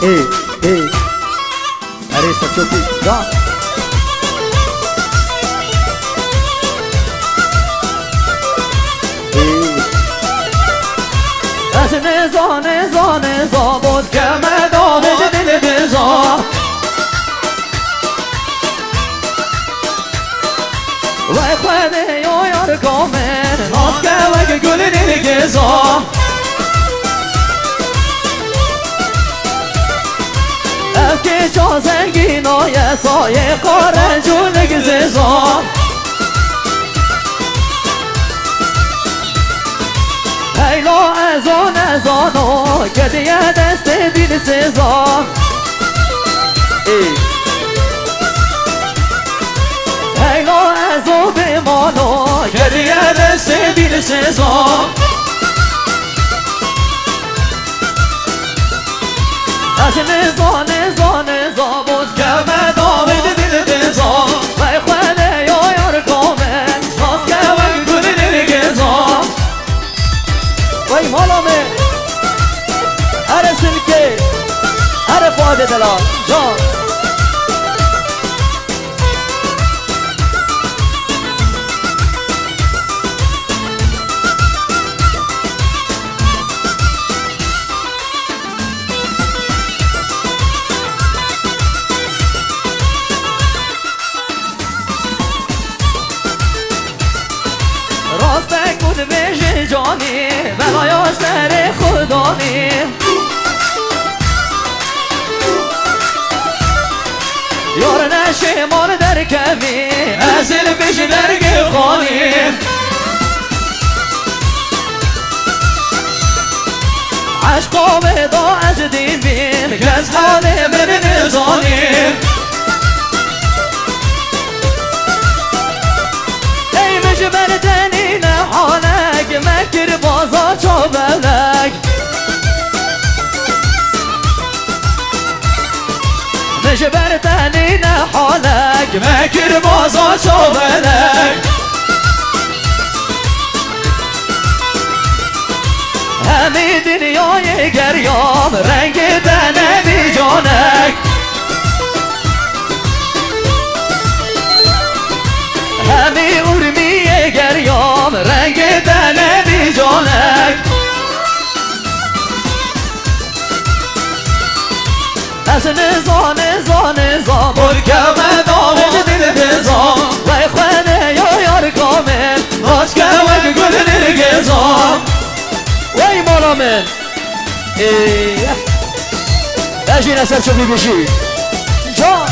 ای ای عریسا چوکی جان از نزا نزا نزا بود که مدام دل نزا وای خواهده یا یار کامل ناز که وگه گل نگزا افکی چا زنگین های سایه قارنجو نگززا ایلا ازان ازانو که دیگه دست بیل سزا ایلا ازو بمانو که دیگه دست بیل سزا از نزا نزا نزا بود که مدام دل نزا وی خواهده یا یار کامل ناز که وی گل نگزا وی مالامه هر سلکه هر فاد دلال جان راست کود بشه جانی بلایا سر خودانی یار نشه مال در کمی ازل بشه در خانی عشقا بدا از دین بیم که از حال من نزانی ای مش بردنی نحالک مکر بازا چا بلک مش بردنی نحالک مکر بازا چا بلک همی دنیای گریام رنگ تنه بی جانک همی ارمی گریام رنگ تنه بی جانک از نزا نزا نزا برکم دامه دل نزا وی خواهده یا یار کامل ناز که وی گل نگزا وی مالا من بشین اصلا چوبی بشی جان